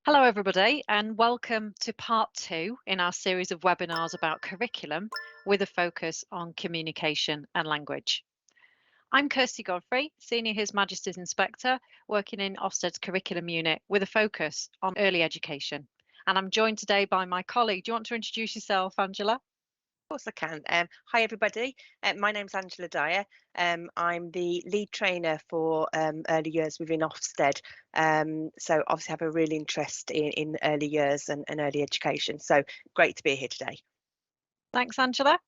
Hello, everybody, and welcome to part two in our series of webinars about curriculum with a focus on communication and language. I'm Kirsty Godfrey, Senior His Majesty's Inspector, working in Ofsted's curriculum unit with a focus on early education. And I'm joined today by my colleague. Do you want to introduce yourself, Angela? Of course I can. Hi everybody. My name's Angela Dyer. I'm the lead trainer for early years within Ofsted. So obviously have a real interest in early years and early education. So great to be here today. Thanks, Angela.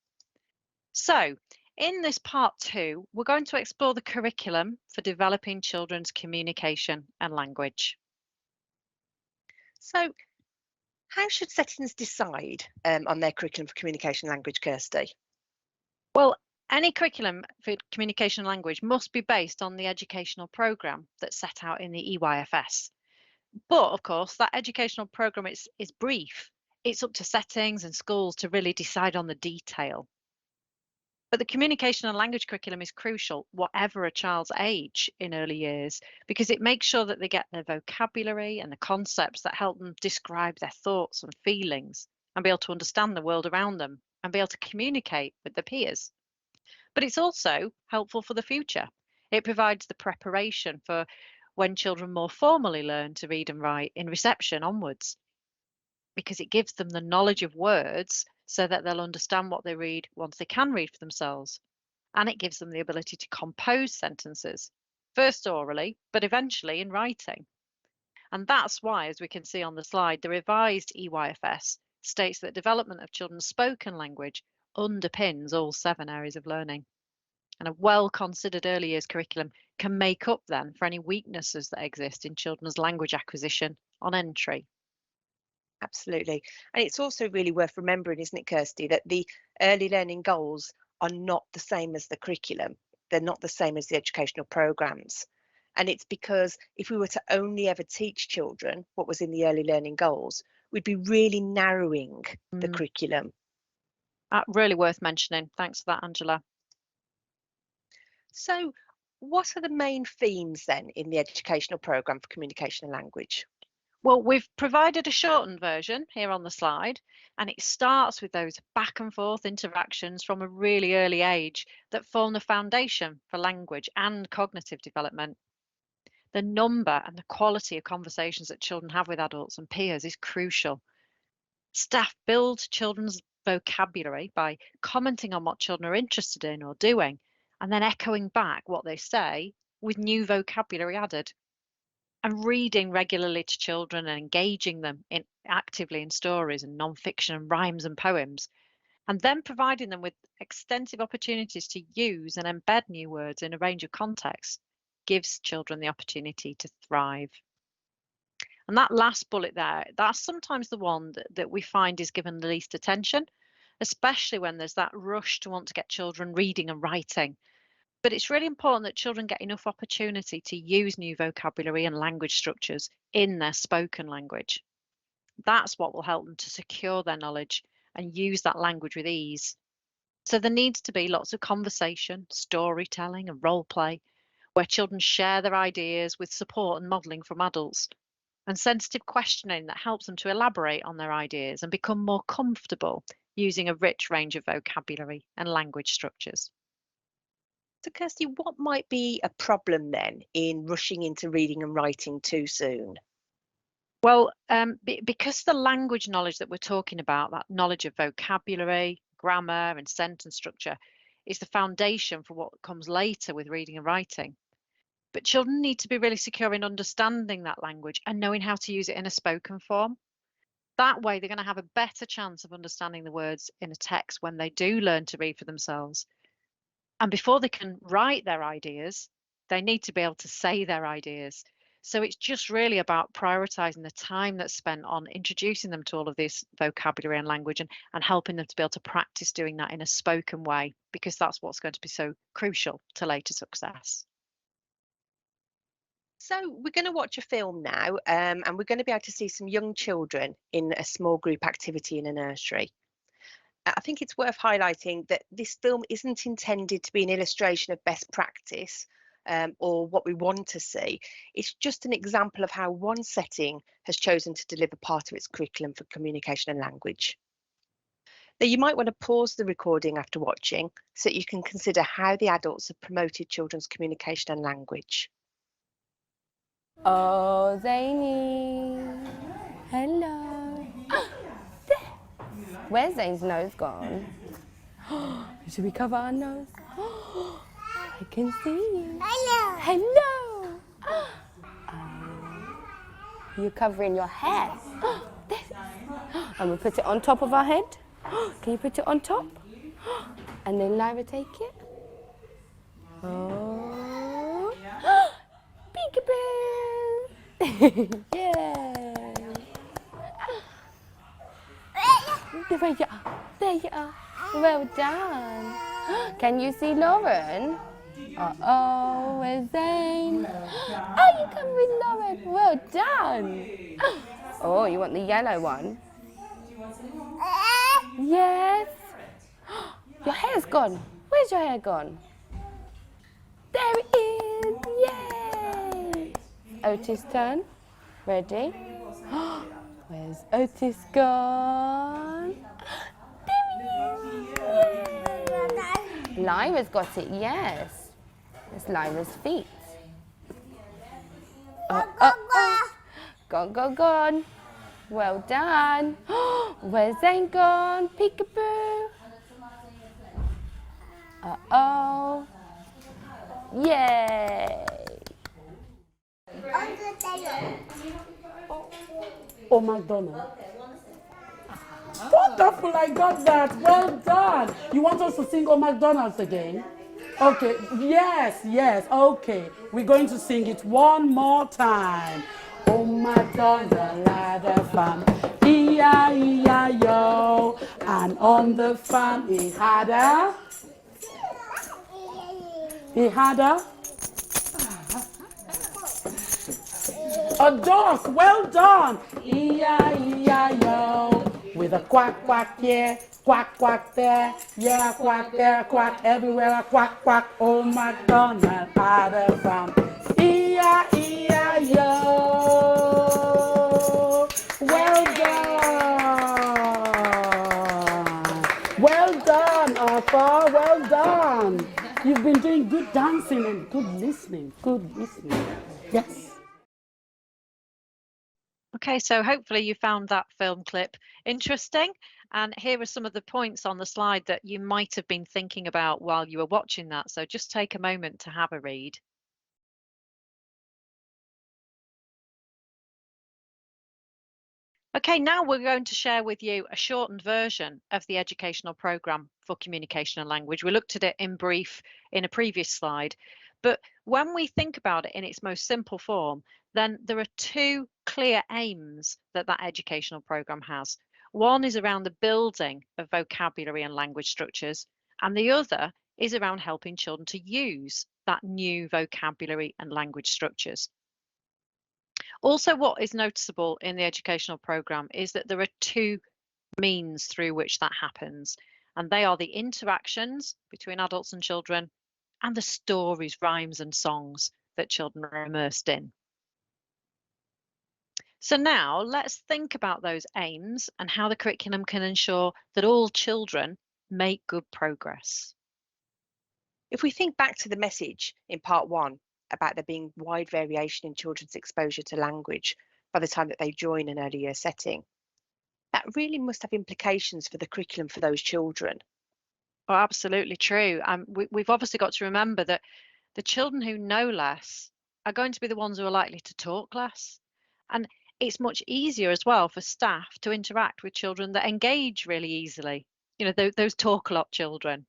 So, in this part two, we're going to explore the curriculum for developing children's communication and language. So how should settings decide on their curriculum for communication and language, Kirsty? Well, any curriculum for communication and language must be based on the educational programme that's set out in the EYFS. But of course, that educational programme is brief. It's up to settings and schools to really decide on the detail. But the communication and language curriculum is crucial, whatever a child's age in early years, because it makes sure that they get their vocabulary and the concepts that help them describe their thoughts and feelings and be able to understand the world around them and be able to communicate with their peers. But it's also helpful for the future. It provides the preparation for when children more formally learn to read and write in reception onwards, because it gives them the knowledge of words so that they'll understand what they read once they can read for themselves. And it gives them the ability to compose sentences, first orally, but eventually in writing. And that's why, as we can see on the slide, the revised EYFS states that development of children's spoken language underpins all 7 areas of learning. And a well-considered early years curriculum can make up then for any weaknesses that exist in children's language acquisition on entry. Absolutely. And it's also really worth remembering, isn't it, Kirsty, that the early learning goals are not the same as the curriculum. They're not the same as the educational programs. And it's because if we were to only ever teach children what was in the early learning goals, we'd be really narrowing the curriculum. Really worth mentioning. Thanks for that, Angela. So what are the main themes then in the educational programme for communication and language? Well, we've provided a shortened version here on the slide, and it starts with those back and forth interactions from a really early age that form the foundation for language and cognitive development. The number and the quality of conversations that children have with adults and peers is crucial. Staff build children's vocabulary by commenting on what children are interested in or doing, and then echoing back what they say with new vocabulary added. And reading regularly to children and engaging them actively in stories and non-fiction and rhymes and poems, and then providing them with extensive opportunities to use and embed new words in a range of contexts gives children the opportunity to thrive. And that last bullet there, that's sometimes the one that we find is given the least attention, especially when there's that rush to want to get children reading and writing. But it's really important that children get enough opportunity to use new vocabulary and language structures in their spoken language. That's what will help them to secure their knowledge and use that language with ease. So there needs to be lots of conversation, storytelling, and role play, where children share their ideas with support and modelling from adults, and sensitive questioning that helps them to elaborate on their ideas and become more comfortable using a rich range of vocabulary and language structures. So, Kirsty, what might be a problem then in rushing into reading and writing too soon? Well, because the language knowledge that we're talking about, that knowledge of vocabulary, grammar, and sentence structure, is the foundation for what comes later with reading and writing. But children need to be really secure in understanding that language and knowing how to use it in a spoken form. That way, they're going to have a better chance of understanding the words in a text when they do learn to read for themselves. And before they can write their ideas, they need to be able to say their ideas. So it's just really about prioritizing the time that's spent on introducing them to all of this vocabulary and language and helping them to be able to practice doing that in a spoken way, because that's what's going to be so crucial to later success. So, we're going to watch a film now, and we're going to be able to see some young children in a small group activity in a nursery. I think it's worth highlighting that this film isn't intended to be an illustration of best practice. or what we want to see. It's just an example of how one setting has chosen to deliver part of its curriculum for communication and language. Now, you might want to pause the recording after watching so that you can consider how the adults have promoted children's communication and language. Oh, Zaini. Hello. Where's Zane's nose gone? Should we cover our nose? I can see you. Hello. Hello. You're covering your hair. And we put it on top of our head. Can you put it on top? And then Lyra take it. Oh. Peekaboo. Yay. There you are. There you are. Well done. Can you see Lauren? Uh-oh, where's Zane? Oh, you come with Lauren. Well done. Oh, you want the yellow one? Yes. Your hair's gone. Where's your hair gone? There it is. Yay. Otis' turn. Ready? Where's Otis gone? There he is. Yay. Lyra's got it, yes. It's Lyra's feet. Gone, gone, gone. Well done. Where's Zane gone? Peekaboo. Uh-oh. Yay. Oh, McDonald. Wonderful, I got that. Well done. You want us to sing Oh McDonald's again? Okay, yes, okay. We're going to sing it one more time. Oh McDonald had a farm, E-I-E-I-O. And on the farm he had a duck. Well done. E-I-E-I-O. With a quack, quack here, quack, quack there. Yeah, quack there, quack everywhere. Quack, quack. Oh, MacDonald had a farm. E-I-E-I-O. Well done. Well done, Arthur. Well done. You've been doing good dancing and good listening. Good listening. Yes. Okay, so hopefully you found that film clip interesting. And here are some of the points on the slide that you might have been thinking about while you were watching that. So just take a moment to have a read. Okay, now we're going to share with you a shortened version of the educational programme for communication and language. We looked at it in brief in a previous slide, but when we think about it in its most simple form, then there are two clear aims that that educational programme has. One is around the building of vocabulary and language structures, and the other is around helping children to use that new vocabulary and language structures. Also, what is noticeable in the educational programme is that there are two means through which that happens, and they are the interactions between adults and children and the stories, rhymes and songs that children are immersed in. So now let's think about those aims and how the curriculum can ensure that all children make good progress. If we think back to the message in part 1 about there being wide variation in children's exposure to language by the time that they join an early year setting, that really must have implications for the curriculum for those children. Oh, absolutely true. We've obviously got to remember that the children who know less are going to be the ones who are likely to talk less. And it's much easier as well for staff to interact with children that engage really easily. You know, those talk a lot children,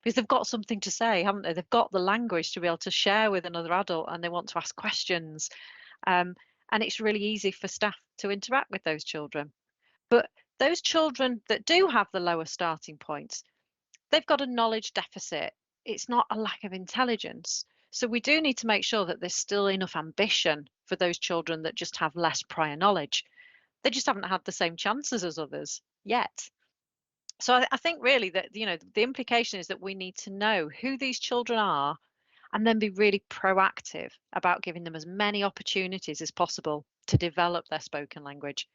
because they've got something to say, haven't they? They've got the language to be able to share with another adult and they want to ask questions. And it's really easy for staff to interact with those children. But those children that do have the lower starting points, they've got a knowledge deficit. It's not a lack of intelligence. So we do need to make sure that there's still enough ambition for those children that just have less prior knowledge. They just haven't had the same chances as others yet. So I think really that, you know, the implication is that we need to know who these children are and then be really proactive about giving them as many opportunities as possible to develop their spoken language.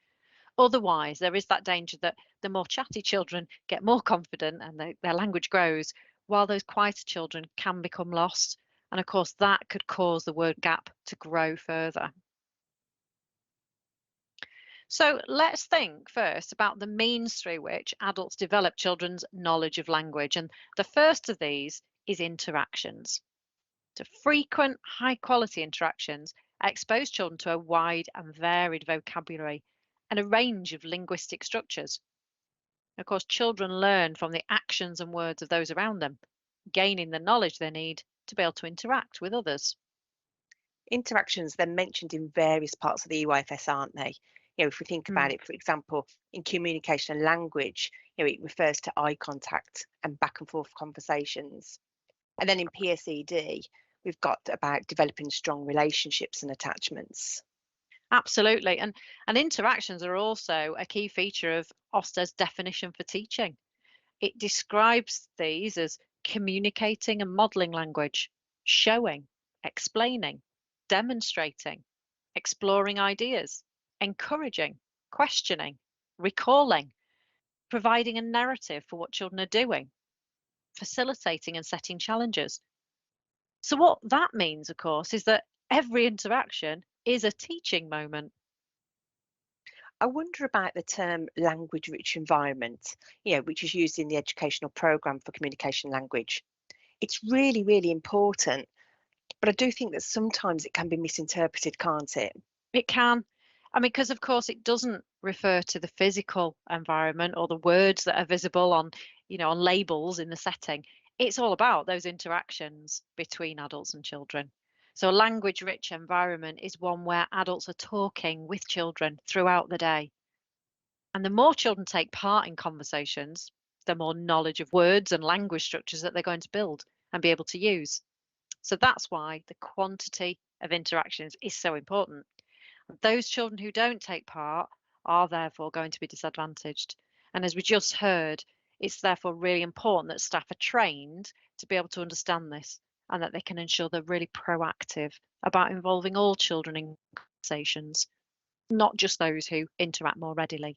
Otherwise, there is that danger that the more chatty children get more confident and their language grows, while those quieter children can become lost. And of course, that could cause the word gap to grow further. So let's think first about the means through which adults develop children's knowledge of language. And the first of these is interactions. So frequent, high quality interactions expose children to a wide and varied vocabulary and a range of linguistic structures. Of course, children learn from the actions and words of those around them, gaining the knowledge they need to be able to interact with others. Interactions, they're mentioned in various parts of the EYFS, aren't they? If we think about it, for example, in communication and language, it refers to eye contact and back and forth conversations. And then in PSED, we've got about developing strong relationships and attachments. Absolutely. And interactions are also a key feature of Ofsted's definition for teaching. It describes these as communicating and modelling language, showing, explaining, demonstrating, exploring ideas, encouraging, questioning, recalling, providing a narrative for what children are doing, facilitating and setting challenges. So what that means, of course, is that every interaction is a teaching moment. I wonder about the term language-rich environment, which is used in the educational programme for communication language. It's really, really important, but I do think that sometimes it can be misinterpreted, can't it? It can. I mean, because of course it doesn't refer to the physical environment or the words that are visible on, on labels in the setting. It's all about those interactions between adults and children. So a language-rich environment is one where adults are talking with children throughout the day. And the more children take part in conversations, the more knowledge of words and language structures that they're going to build and be able to use. So that's why the quantity of interactions is so important. Those children who don't take part are therefore going to be disadvantaged. And as we just heard, it's therefore really important that staff are trained to be able to understand this and that they can ensure they're really proactive about involving all children in conversations, not just those who interact more readily.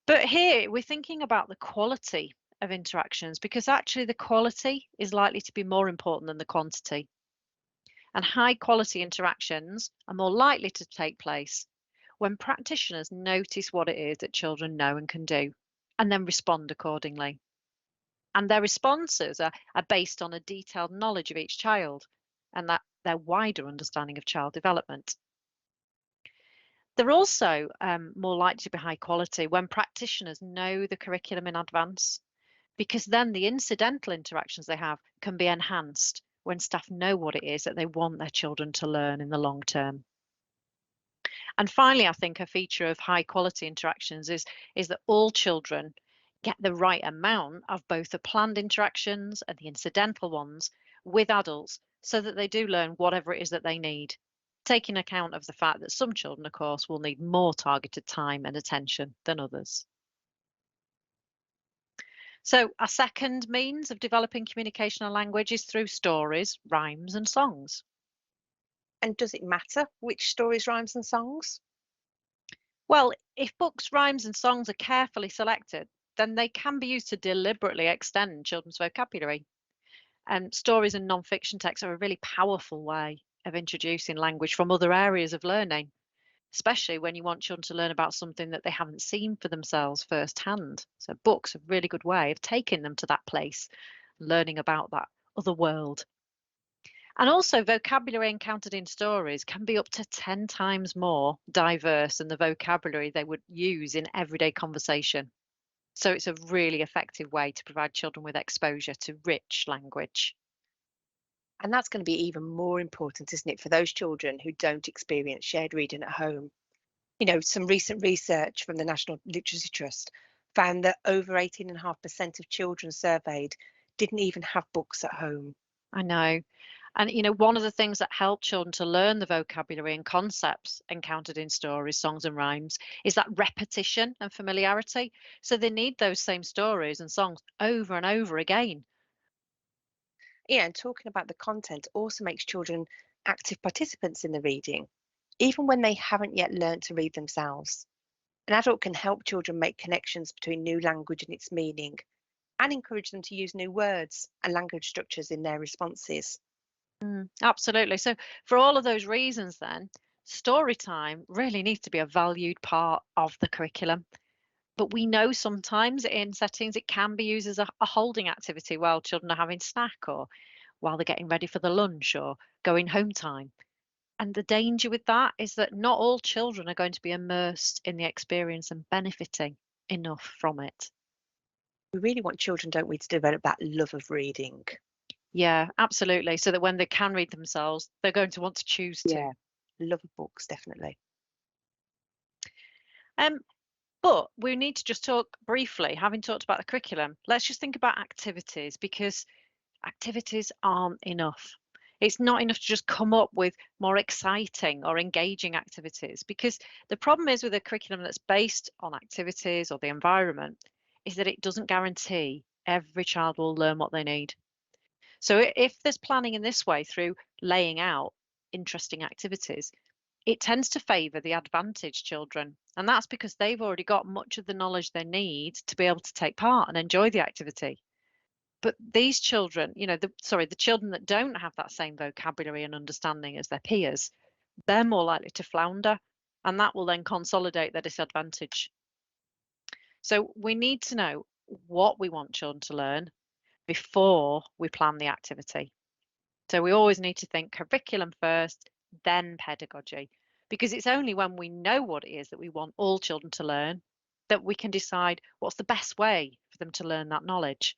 But here we're thinking about the quality of interactions, because actually the quality is likely to be more important than the quantity. And high quality interactions are more likely to take place when practitioners notice what it is that children know and can do, and then respond accordingly. And their responses are based on a detailed knowledge of each child and that their wider understanding of child development. They're also more likely to be high quality when practitioners know the curriculum in advance, because then the incidental interactions they have can be enhanced when staff know what it is that they want their children to learn in the long term. And finally, I think a feature of high quality interactions is that all children get the right amount of both the planned interactions and the incidental ones with adults, so that they do learn whatever it is that they need, taking account of the fact that some children, of course, will need more targeted time and attention than others. So a second means of developing communication and language is through stories, rhymes and songs. And does it matter which stories, rhymes and songs? Well, if books, rhymes and songs are carefully selected, then they can be used to deliberately extend children's vocabulary. And stories and non-fiction texts are a really powerful way of introducing language from other areas of learning, especially when you want children to learn about something that they haven't seen for themselves firsthand. So books are a really good way of taking them to that place, learning about that other world. And also vocabulary encountered in stories can be up to 10 times more diverse than the vocabulary they would use in everyday conversation. So it's a really effective way to provide children with exposure to rich language. And that's going to be even more important, isn't it, for those children who don't experience shared reading at home. Some recent research from the National Literacy Trust found that over 18.5% of children surveyed didn't even have books at home. I know. And one of the things that help children to learn the vocabulary and concepts encountered in stories, songs and rhymes is that repetition and familiarity. So they need those same stories and songs over and over again. Yeah, and talking about the content also makes children active participants in the reading, even when they haven't yet learned to read themselves. An adult can help children make connections between new language and its meaning and encourage them to use new words and language structures in their responses. Absolutely. So, for all of those reasons, then, story time really needs to be a valued part of the curriculum. But we know sometimes in settings it can be used as a holding activity while children are having snack or while they're getting ready for the lunch or going home time. And the danger with that is that not all children are going to be immersed in the experience and benefiting enough from it. We really want children, don't we, to develop that love of reading. Yeah, absolutely. So that when they can read themselves, they're going to want to choose to. Yeah, love of books, definitely. Um, but we need to just talk briefly, having talked about the curriculum, let's just think about activities because activities aren't enough. It's not enough to just come up with more exciting or engaging activities because the problem is with a curriculum that's based on activities or the environment is that it doesn't guarantee every child will learn what they need. So if there's planning in this way through laying out interesting activities, it tends to favour the advantaged children. And that's because they've already got much of the knowledge they need to be able to take part and enjoy the activity. But these children, the children that don't have that same vocabulary and understanding as their peers, they're more likely to flounder, and that will then consolidate their disadvantage. So we need to know what we want children to learn before we plan the activity. So we always need to think curriculum first, then pedagogy, because it's only when we know what it is that we want all children to learn that we can decide what's the best way for them to learn that knowledge.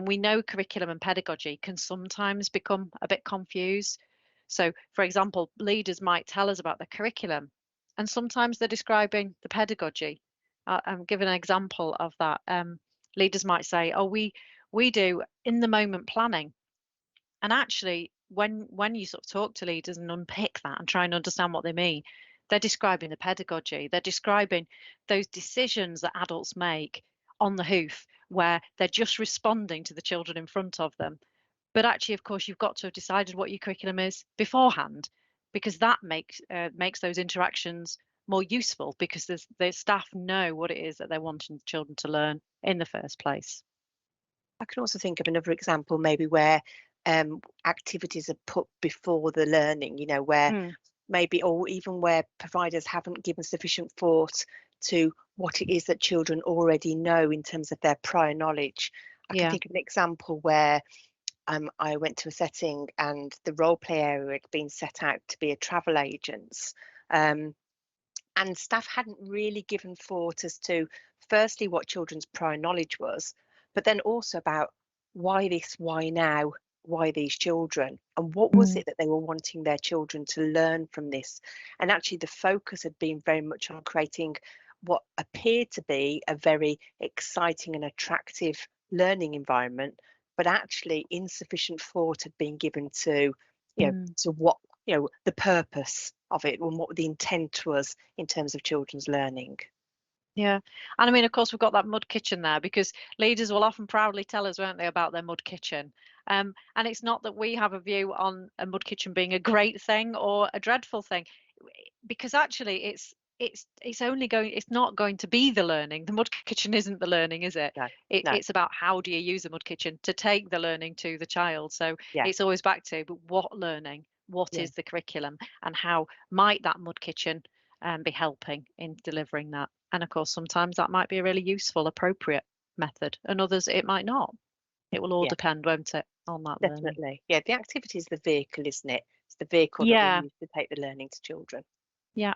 We know curriculum and pedagogy can sometimes become a bit confused. So, for example, leaders might tell us about the curriculum, and sometimes they're describing the pedagogy. I'm giving an example of that. Leaders might say, "Oh, we do in the moment planning," and actually, when you sort of talk to leaders and unpick that and try and understand what they mean, they're describing the pedagogy. They're describing those decisions that adults make on the hoof where they're just responding to the children in front of them. But actually, of course, you've got to have decided what your curriculum is beforehand, because that makes those interactions more useful because the staff know what it is that they're wanting the children to learn in the first place. I can also think of another example, maybe where activities are put before the learning, where maybe, or even where providers haven't given sufficient thought to what it is that children already know in terms of their prior knowledge. I can think of an example where I went to a setting and the role play area had been set out to be a travel agents. And staff hadn't really given thought as to, firstly, what children's prior knowledge was, but then also about why this, why now, why these children, and what was it that they were wanting their children to learn from this. And actually the focus had been very much on creating what appeared to be a very exciting and attractive learning environment, but actually insufficient thought had been given to to what the purpose of it and what the intent was in terms of children's learning. Yeah. And I mean, of course, we've got that mud kitchen there because leaders will often proudly tell us, won't they, about their mud kitchen. And it's not that we have a view on a mud kitchen being a great thing or a dreadful thing, because actually it's not going to be the learning. The mud kitchen isn't the learning, is it? No. It's about how do you use a mud kitchen to take the learning to the child. So it's always back to, but what learning? What is the curriculum? And how might that mud kitchen be helping in delivering that? And of course, sometimes that might be a really useful, appropriate method, and others it might not. It will all depend, won't it, on that learning? Definitely. Yeah, the activity is the vehicle, isn't it? It's the vehicle that we use to take the learning to children. Yeah.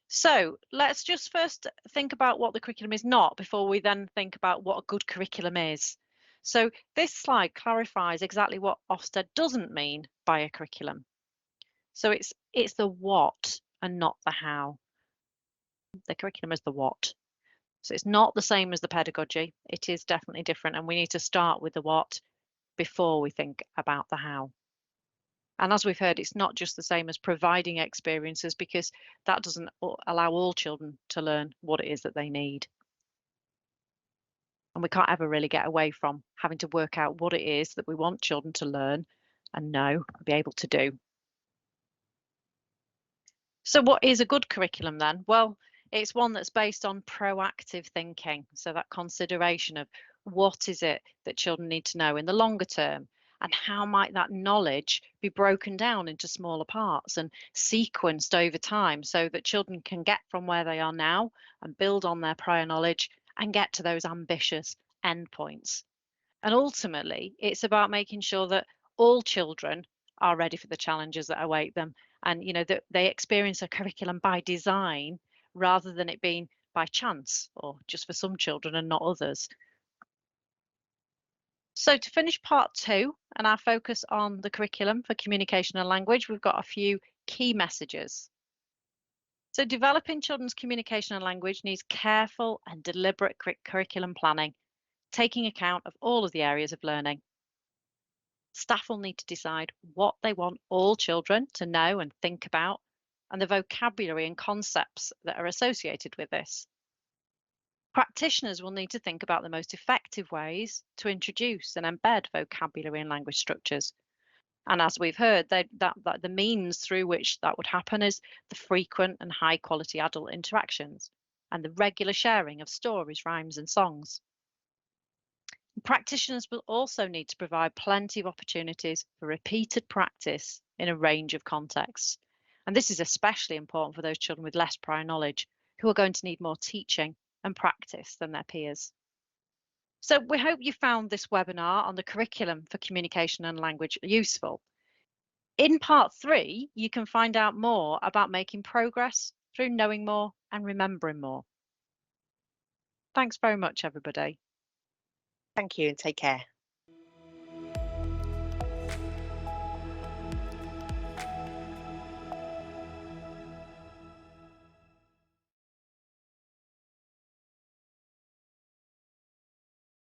So let's just first think about what the curriculum is not before we then think about what a good curriculum is. So this slide clarifies exactly what Ofsted doesn't mean by a curriculum. So it's the what and not the how. The curriculum is the what. So it's not the same as the pedagogy. It is definitely different, and we need to start with the what before we think about the how. And as we've heard, it's not just the same as providing experiences because that doesn't allow all children to learn what it is that they need. And we can't ever really get away from having to work out what it is that we want children to learn and know and be able to do. So what is a good curriculum then? Well, it's one that's based on proactive thinking. So that consideration of what is it that children need to know in the longer term, and how might that knowledge be broken down into smaller parts and sequenced over time so that children can get from where they are now and build on their prior knowledge and get to those ambitious endpoints. And ultimately, it's about making sure that all children are ready for the challenges that await them, and that they experience a curriculum by design rather than it being by chance or just for some children and not others. So to finish part 2 and our focus on the curriculum for communication and language, we've got a few key messages. So developing children's communication and language needs careful and deliberate curriculum planning, taking account of all of the areas of learning. Staff will need to decide what they want all children to know and think about, and the vocabulary and concepts that are associated with this. Practitioners will need to think about the most effective ways to introduce and embed vocabulary and language structures. And as we've heard, that the means through which that would happen is the frequent and high quality adult interactions and the regular sharing of stories, rhymes and songs. Practitioners will also need to provide plenty of opportunities for repeated practice in a range of contexts. And this is especially important for those children with less prior knowledge who are going to need more teaching and practice than their peers. So we hope you found this webinar on the curriculum for communication and language useful. In part 3, you can find out more about making progress through knowing more and remembering more. Thanks very much, everybody. Thank you and take care.